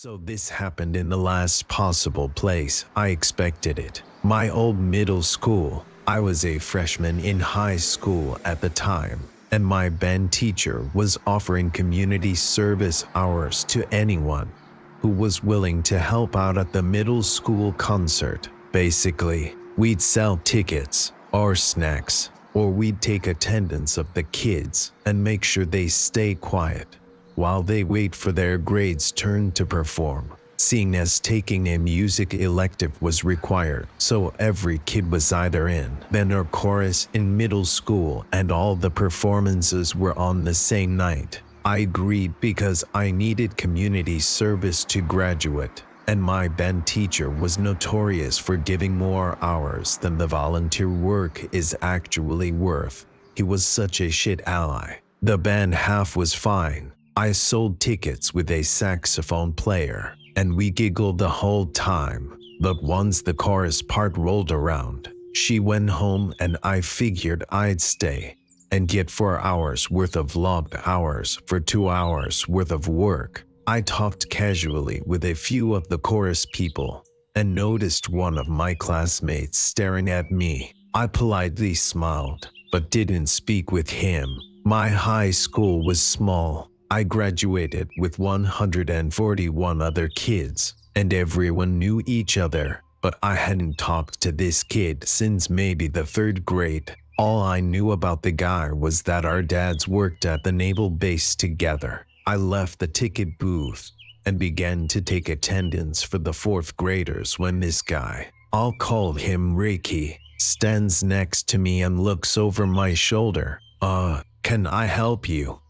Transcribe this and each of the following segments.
So this happened in the last possible place I expected it. My old middle school. I was a freshman in high school at the time, and my band teacher was offering community service hours to anyone who was willing to help out at the middle school concert. Basically, we'd sell tickets or snacks, or we'd take attendance of the kids and make sure they stay quiet while they wait for their grades turn to perform, seeing as taking a music elective was required, so every kid was either in band or chorus in middle school and all the performances were on the same night. I agreed because I needed community service to graduate, and my band teacher was notorious for giving more hours than the volunteer work is actually worth. He was such a shit ally. The band half was fine. I sold tickets with a saxophone player, and we giggled the whole time. But once the chorus part rolled around, she went home and I figured I'd stay and get 4 hours worth of logged hours for 2 hours worth of work. I talked casually with a few of the chorus people and noticed one of my classmates staring at me. I politely smiled, but didn't speak with him. My high school was small. I graduated with 141 other kids, and everyone knew each other, but I hadn't talked to this kid since maybe the 3rd grade. All I knew about the guy was that our dads worked at the naval base together. I left the ticket booth and began to take attendance for the 4th graders when this guy, I'll call him Ricky, stands next to me and looks over my shoulder. Can I help you?"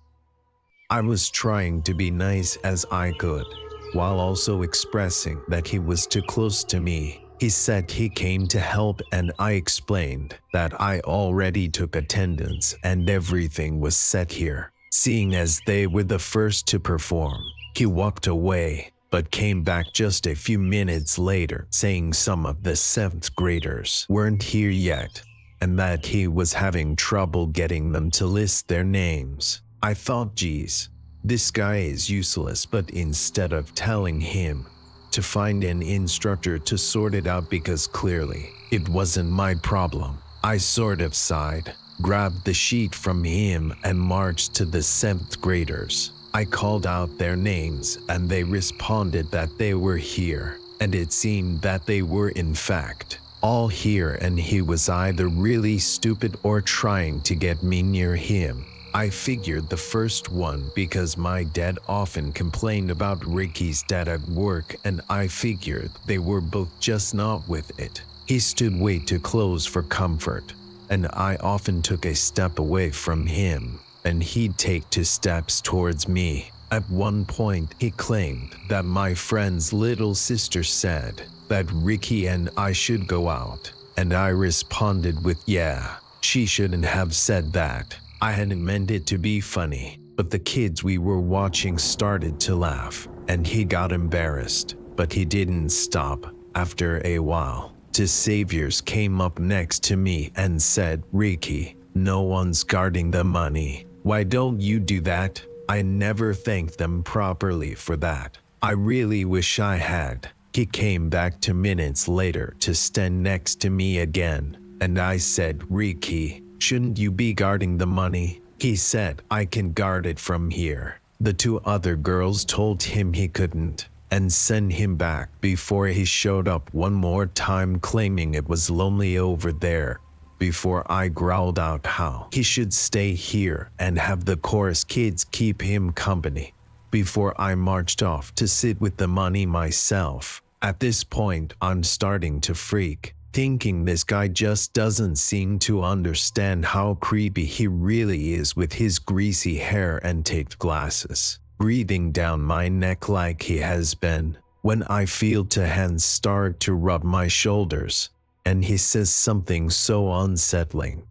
I was trying to be nice as I could, while also expressing that he was too close to me. He said he came to help and I explained that I already took attendance and everything was set here, seeing as they were the first to perform. He walked away, but came back just a few minutes later saying some of the 7th graders weren't here yet, and that he was having trouble getting them to list their names. I thought, geez, this guy is useless, but instead of telling him to find an instructor to sort it out because clearly it wasn't my problem, I sort of sighed, grabbed the sheet from him and marched to the 7th graders. I called out their names and they responded that they were here, and it seemed that they were in fact all here, and he was either really stupid or trying to get me near him. I figured the first one because my dad often complained about Ricky's dad at work, and I figured they were both just not with it. He stood way too close for comfort, and I often took a step away from him, and he'd take 2 steps towards me. At one point, he claimed that my friend's little sister said that Ricky and I should go out, and I responded with, yeah, she shouldn't have said that. I hadn't meant it to be funny, but the kids we were watching started to laugh, and he got embarrassed, but he didn't stop. After a while, 2 saviors came up next to me and said, "Ricky, no one's guarding the money. Why don't you do that?" I never thanked them properly for that. I really wish I had. He came back 2 minutes later to stand next to me again, and I said, "Ricky, shouldn't you be guarding the money?" He said, "I can guard it from here." The 2 other girls told him he couldn't and sent him back before he showed up one more time claiming it was lonely over there, before I growled out how he should stay here and have the chorus kids keep him company, before I marched off to sit with the money myself. At this point, I'm starting to freak, thinking this guy just doesn't seem to understand how creepy he really is with his greasy hair and taped glasses, breathing down my neck like he has been, when I feel 2 hands start to rub my shoulders, and he says something so unsettling.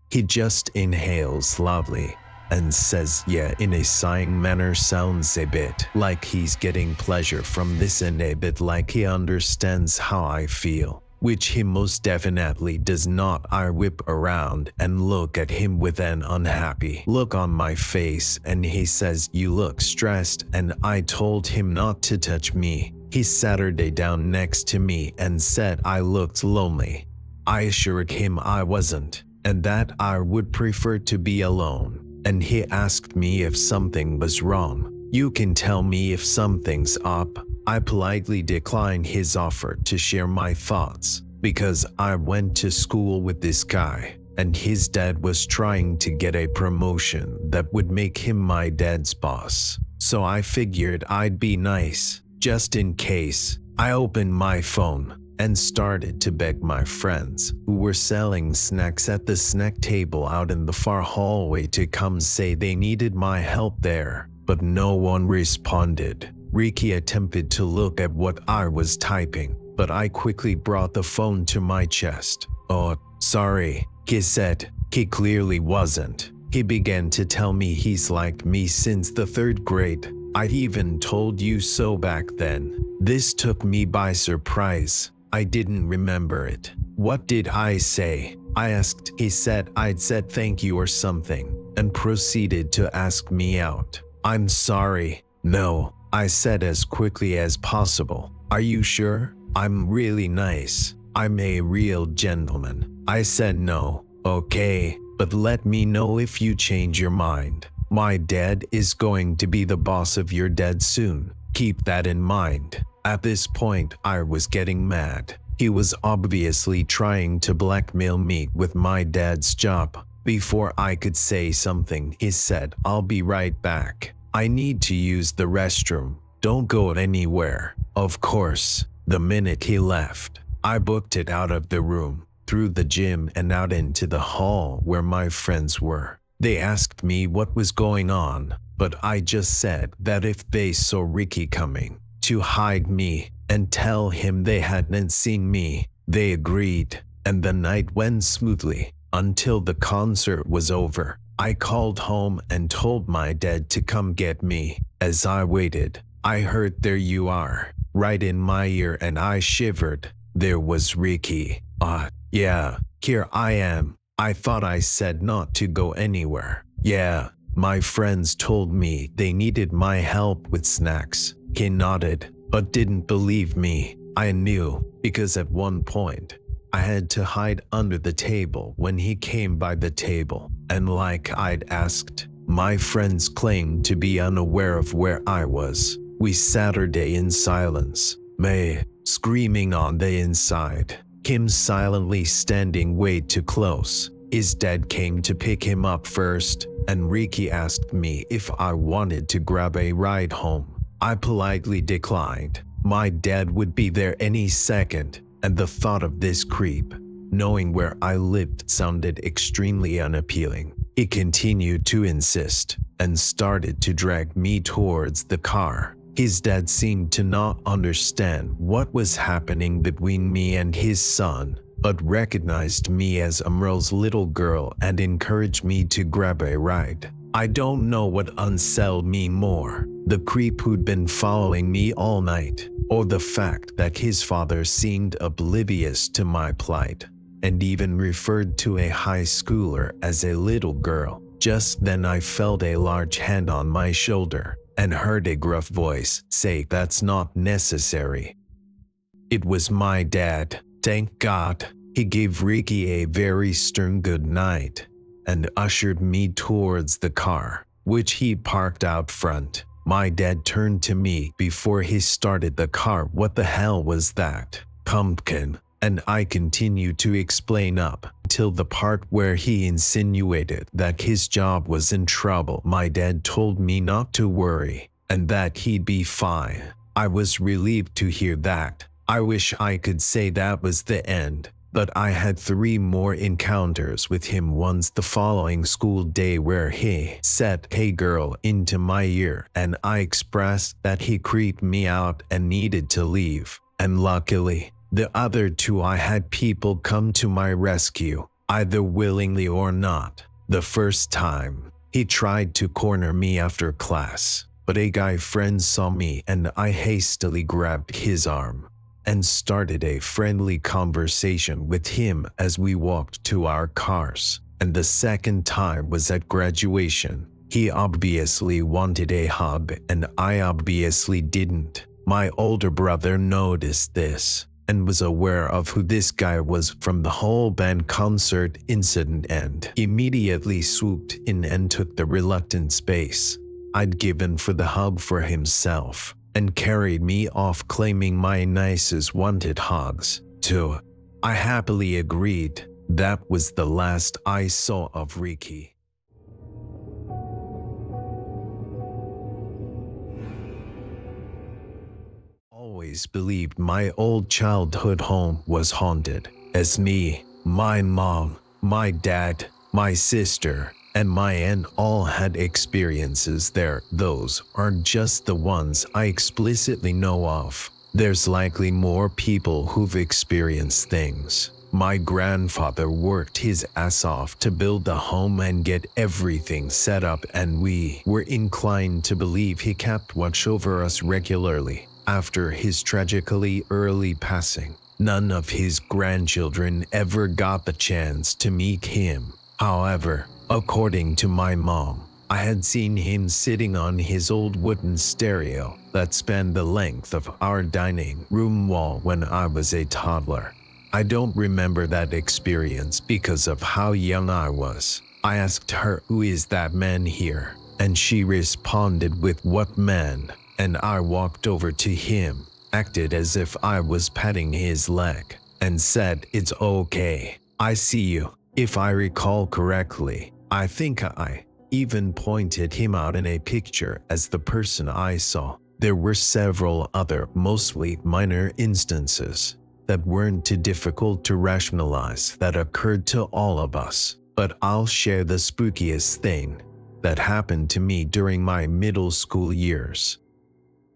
He just inhales loudly and says yeah in a sighing manner, sounds a bit like he's getting pleasure from this and a bit like he understands how I feel. which he most definitely does not. I whip around and look at him with an unhappy look on my face, and he says, "You look stressed," and I told him not to touch me. He sat down next to me and said I looked lonely. I assured him I wasn't, and that I would prefer to be alone, and he asked me if something was wrong. "You can tell me if something's up." I politely declined his offer to share my thoughts, because I went to school with this guy, and his dad was trying to get a promotion that would make him my dad's boss. So I figured I'd be nice, just in case. I opened my phone and started to beg my friends who were selling snacks at the snack table out in the far hallway to come say they needed my help there, but no one responded. Ricky attempted to look at what I was typing, but I quickly brought the phone to my chest. "Oh, sorry," he said. He clearly wasn't. He began to tell me he's liked me since the 3rd grade. "I'd even told you so back then." This took me by surprise. I didn't remember it. "What did I say?" I asked. He said I'd said thank you or something, and proceeded to ask me out. "I'm sorry." "No," I said as quickly as possible. "Are you sure? I'm really nice. I'm a real gentleman." I said no. "Okay, but let me know if you change your mind. My dad is going to be the boss of your dad soon. Keep that in mind." At this point, I was getting mad. He was obviously trying to blackmail me with my dad's job. Before I could say something, he said, "I'll be right back. I need to use the restroom. Don't go anywhere." Of course, the minute he left, I booked it out of the room, through the gym and out into the hall where my friends were. They asked me what was going on, but I just said that if they saw Ricky coming, to hide me and tell him they hadn't seen me. They agreed, and the night went smoothly until the concert was over. I called home and told my dad to come get me. As I waited, I heard "There you are" right in my ear, and I shivered. There was Ricky. Yeah, here I am. I thought I said not to go anywhere. Yeah, my friends told me they needed my help with snacks. He nodded, but didn't believe me. I knew, because at one point, I had to hide under the table when he came by the table, and like I'd asked, my friends claimed to be unaware of where I was. We sat in silence, May screaming on the inside, Kim silently standing way too close. His dad came to pick him up first, and Ricky asked me if I wanted to grab a ride home. I politely declined. My dad would be there any second, and the thought of this creep, knowing where I lived, sounded extremely unappealing. He continued to insist, and started to drag me towards the car. His dad seemed to not understand what was happening between me and his son, but recognized me as Amrul's little girl and encouraged me to grab a ride. I don't know what unsettled me more, the creep who'd been following me all night, or the fact that his father seemed oblivious to my plight, and even referred to a high schooler as a little girl. Just then I felt a large hand on my shoulder, and heard a gruff voice say, "That's not necessary." It was my dad. Thank God. He gave Ricky a very stern good night, and ushered me towards the car, which he parked out front. My dad turned to me before he started the car. "What the hell was that, pumpkin?" And I continued to explain up till the part where he insinuated that his job was in trouble. My dad told me not to worry, and that he'd be fine. I was relieved to hear that. I wish I could say that was the end, but I had 3 more encounters with him. Once the following school day, where he said "Hey girl" into my ear, and I expressed that he creeped me out and needed to leave. And luckily, the other 2 I had people come to my rescue, either willingly or not. The first time, he tried to corner me after class, but a guy friend saw me and I hastily grabbed his arm. and started a friendly conversation with him as we walked to our cars. And the second time was at graduation. He obviously wanted a hug, and I obviously didn't. My older brother noticed this and was aware of who this guy was from the whole band concert incident and immediately swooped in and took the reluctant space I'd given for the hug for himself and carried me off, claiming my nieces wanted hugs too. I happily agreed. That was the last I saw of Ricky. Always believed my old childhood home was haunted, as me, my mom, my dad, my sister, and my aunt all had experiences there. Those aren't just the ones I explicitly know of. There's likely more people who've experienced things. My grandfather worked his ass off to build the home and get everything set up, and we were inclined to believe he kept watch over us regularly. After his tragically early passing, none of his grandchildren ever got the chance to meet him. However, according to my mom, I had seen him sitting on his old wooden stereo that spanned the length of our dining room wall when I was a toddler. I don't remember that experience because of how young I was. I asked her, "Who is that man here?" And she responded with, "What man?" And I walked over to him, acted as if I was patting his leg, and said, "It's okay. I see you." If I recall correctly, I think I even pointed him out in a picture as the person I saw. There were several other, mostly minor instances that weren't too difficult to rationalize that occurred to all of us. But I'll share the spookiest thing that happened to me during my middle school years.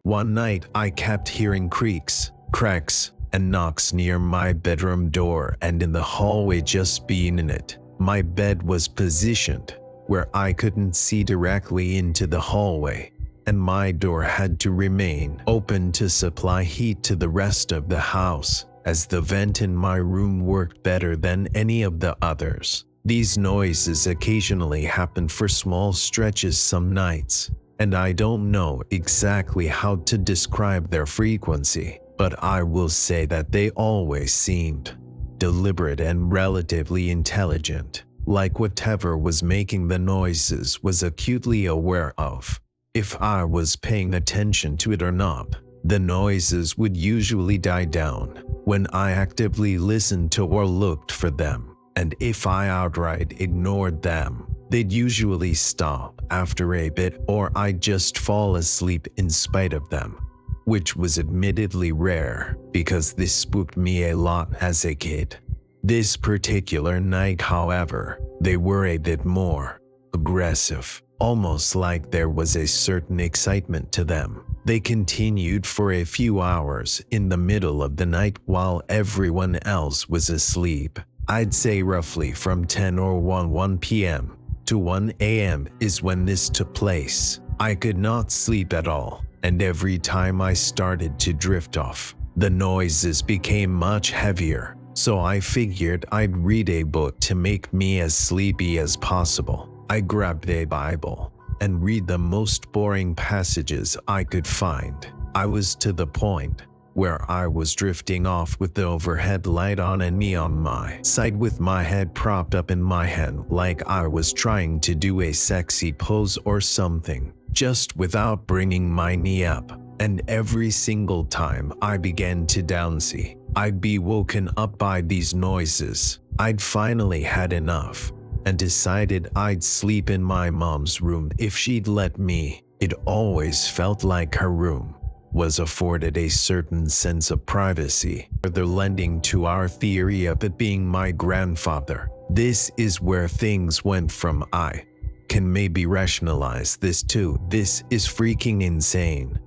One night, I kept hearing creaks, cracks, and knocks near my bedroom door and in the hallway just being in it. My bed was positioned where I couldn't see directly into the hallway, and my door had to remain open to supply heat to the rest of the house, as the vent in my room worked better than any of the others. These noises occasionally happened for small stretches some nights, and I don't know exactly how to describe their frequency, but I will say that they always seemed deliberate and relatively intelligent, like whatever was making the noises was acutely aware of. If I was paying attention to it or not, the noises would usually die down when I actively listened to or looked for them, and if I outright ignored them, they'd usually stop after a bit, or I'd just fall asleep in spite of them, which was admittedly rare because this spooked me a lot as a kid. This particular night, however, they were a bit more aggressive, almost like there was a certain excitement to them. They continued for a few hours in the middle of the night while everyone else was asleep. I'd say roughly from 10 or 1 p.m. to 1 a.m. is when this took place. I could not sleep at all, and every time I started to drift off, the noises became much heavier, so I figured I'd read a book to make me as sleepy as possible. I grabbed a Bible and read the most boring passages I could find. I was to the point where I was drifting off with the overhead light on and me on my side with my head propped up in my hand like I was trying to do a sexy pose or something, just without bringing my knee up. And every single time I began to downsee, I'd be woken up by these noises. I'd finally had enough and decided I'd sleep in my mom's room if she'd let me. It always felt like her room was afforded a certain sense of privacy, further lending to our theory of it being my grandfather. This is where things went from I can maybe rationalize this too. This is freaking insane.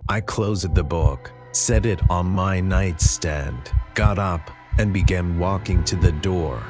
I closed the book, set it on my nightstand, got up, and began walking to the door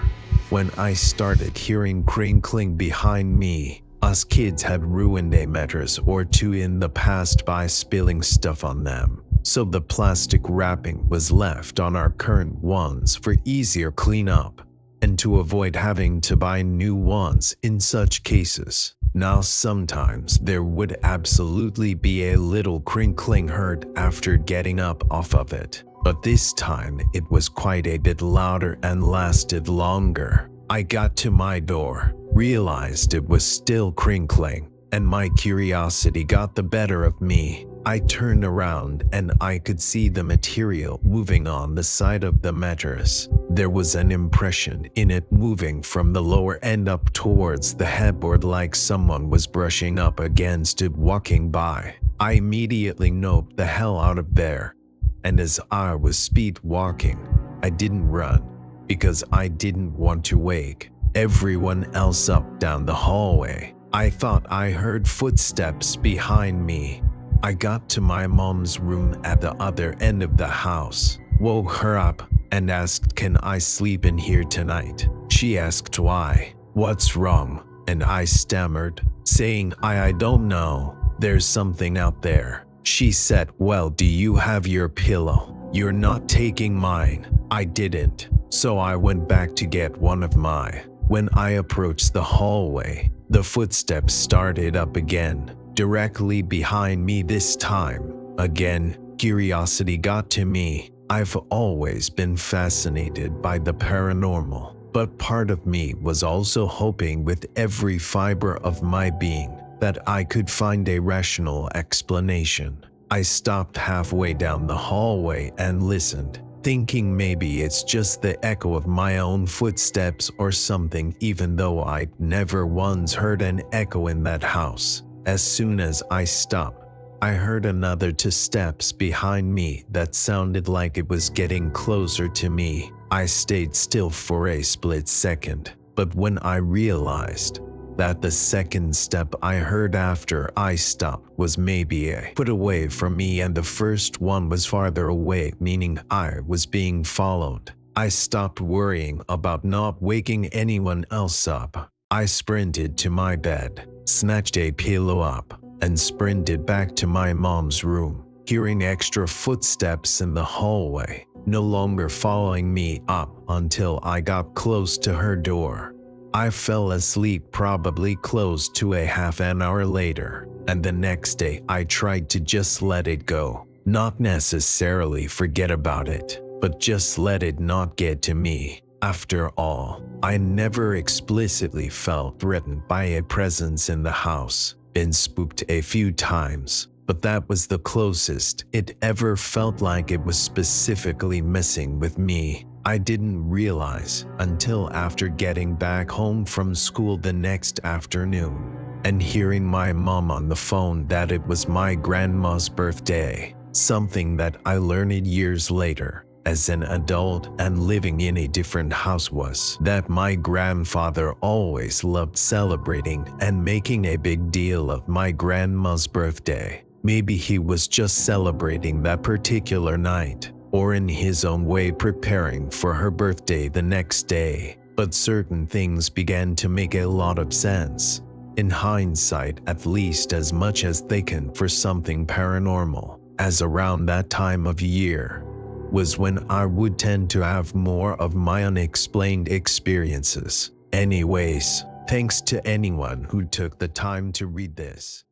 when I started hearing crinkling behind me. Us kids had ruined a mattress or two in the past by spilling stuff on them, so the plastic wrapping was left on our current ones for easier cleanup and to avoid having to buy new ones in such cases. Now sometimes there would absolutely be a little crinkling hurt after getting up off of it, but this time it was quite a bit louder and lasted longer. I got to my door, realized it was still crinkling, and my curiosity got the better of me. I turned around and I could see the material moving on the side of the mattress. There was an impression in it moving from the lower end up towards the headboard like someone was brushing up against it walking by. I immediately noped the hell out of there, and as I was speed walking, I didn't run because I didn't want to wake everyone else up down the hallway. I thought I heard footsteps behind me. I got to my mom's room at the other end of the house, woke her up, and asked, "Can I sleep in here tonight?" She asked why, "What's wrong?" And I stammered, saying, I don't know. There's something out there. She said, "Well, do you have your pillow? You're not taking mine." I didn't, so I went back to get one of mine. When I approached the hallway, the footsteps started up again, directly behind me this time. Again, curiosity got to me. I've always been fascinated by the paranormal, but part of me was also hoping with every fiber of my being that I could find a rational explanation. I stopped halfway down the hallway and listened, thinking maybe it's just the echo of my own footsteps or something, even though I'd never once heard an echo in that house. As soon as I stopped, I heard another two steps behind me that sounded like it was getting closer to me. I stayed still for a split second, but when I realized that the second step I heard after I stopped was maybe a foot away from me and the first one was farther away, meaning I was being followed, I stopped worrying about not waking anyone else up. I sprinted to my bed, snatched a pillow up, and sprinted back to my mom's room, hearing extra footsteps in the hallway, no longer following me up until I got close to her door. I fell asleep probably close to a half an hour later, and the next day I tried to just let it go. Not necessarily forget about it, but just let it not get to me. After all, I never explicitly felt threatened by a presence in the house. Been spooked a few times, but that was the closest it ever felt like it was specifically messing with me. I didn't realize until after getting back home from school the next afternoon and hearing my mom on the phone that it was my grandma's birthday, something that I learned years later as an adult and living in a different house was that my grandfather always loved celebrating and making a big deal of my grandma's birthday. Maybe he was just celebrating that particular night, or in his own way preparing for her birthday the next day, but certain things began to make a lot of sense, in hindsight at least, as much as they can for something paranormal, as around that time of year was when I would tend to have more of my unexplained experiences. Anyways, thanks to anyone who took the time to read this.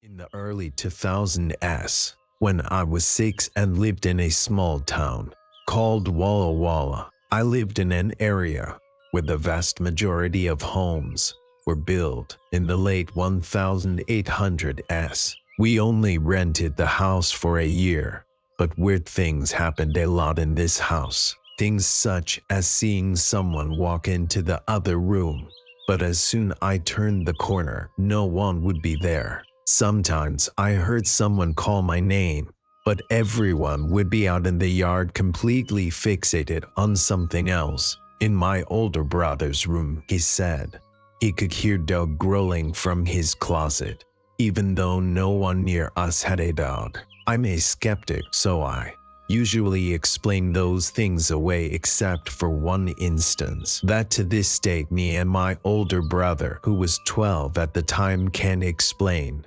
In the early 2000s, when I was 6 and lived in a small town called Walla Walla, I lived in an area where the vast majority of homes were built in the late 1800s. We only rented the house for a year, but weird things happened a lot in this house. Things such as seeing someone walk into the other room, but as soon I turned the corner, no one would be there. Sometimes I heard someone call my name, but everyone would be out in the yard completely fixated on something else. In my older brother's room, he said he could hear dog growling from his closet, even though no one near us had a dog. I'm a skeptic, so I usually explain those things away except for one instance that to this day me and my older brother, who was 12 at the time, can explain.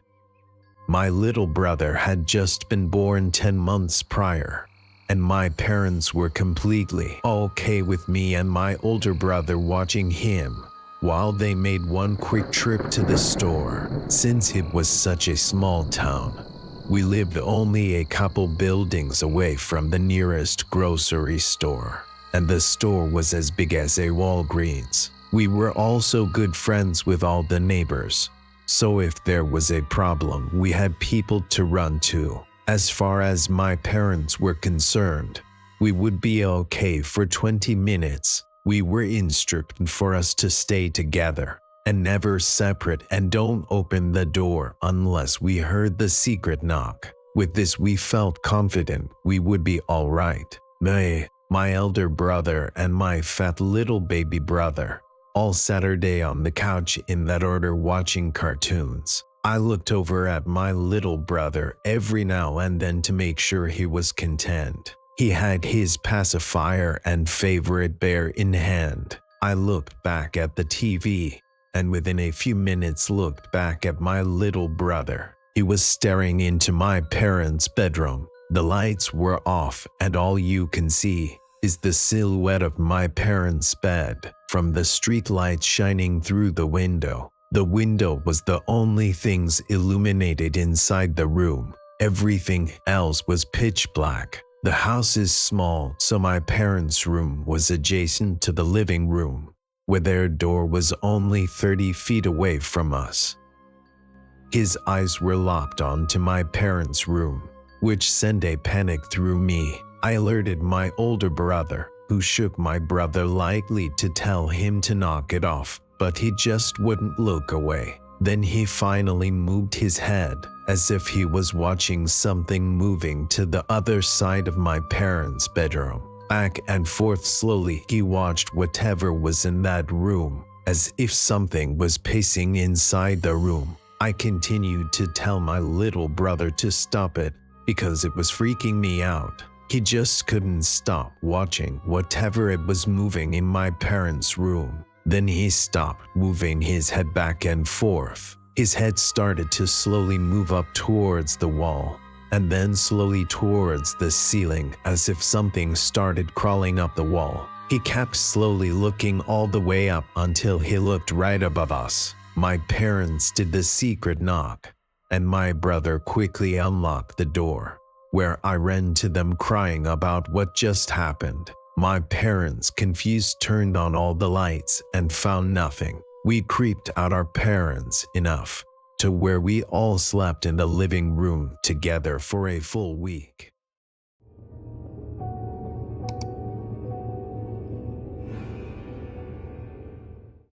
My little brother had just been born 10 months prior, and my parents were completely okay with me and my older brother watching him while they made one quick trip to the store. Since it was such a small town, we lived only a couple buildings away from the nearest grocery store, and the store was as big as a Walgreens. We were also good friends with all the neighbors, so if there was a problem, we had people to run to. As far as my parents were concerned, we would be okay for 20 minutes. We were instructed for us to stay together and never separate, and don't open the door unless we heard the secret knock. With this, we felt confident we would be all right. My elder brother and my fat little baby brother all Saturday on the couch in that order watching cartoons. I looked over at my little brother every now and then to make sure he was content. He had his pacifier and favorite bear in hand. I looked back at the TV, and within a few minutes looked back at my little brother. He was staring into my parents' bedroom. The lights were off, and all you can see is the silhouette of my parents' bed from the street light shining through the window. The window was the only things illuminated inside the room. Everything else was pitch black. The house is small, so my parents' room was adjacent to the living room, where their door was only 30 feet away from us. His eyes were locked onto my parents' room, which sent a panic through me. I alerted my older brother, who shook my brother lightly to tell him to knock it off, but he just wouldn't look away. Then he finally moved his head, as if he was watching something moving to the other side of my parents' bedroom. Back and forth slowly, he watched whatever was in that room, as if something was pacing inside the room. I continued to tell my little brother to stop it, because it was freaking me out. He just couldn't stop watching whatever it was moving in my parents' room. Then he stopped moving his head back and forth. His head started to slowly move up towards the wall, and then slowly towards the ceiling, as if something started crawling up the wall. He kept slowly looking all the way up until he looked right above us. My parents did the secret knock, and my brother quickly unlocked the door, where I ran to them crying about what just happened. My parents, confused, turned on all the lights and found nothing. We creeped out our parents enough to where we all slept in the living room together for a full week.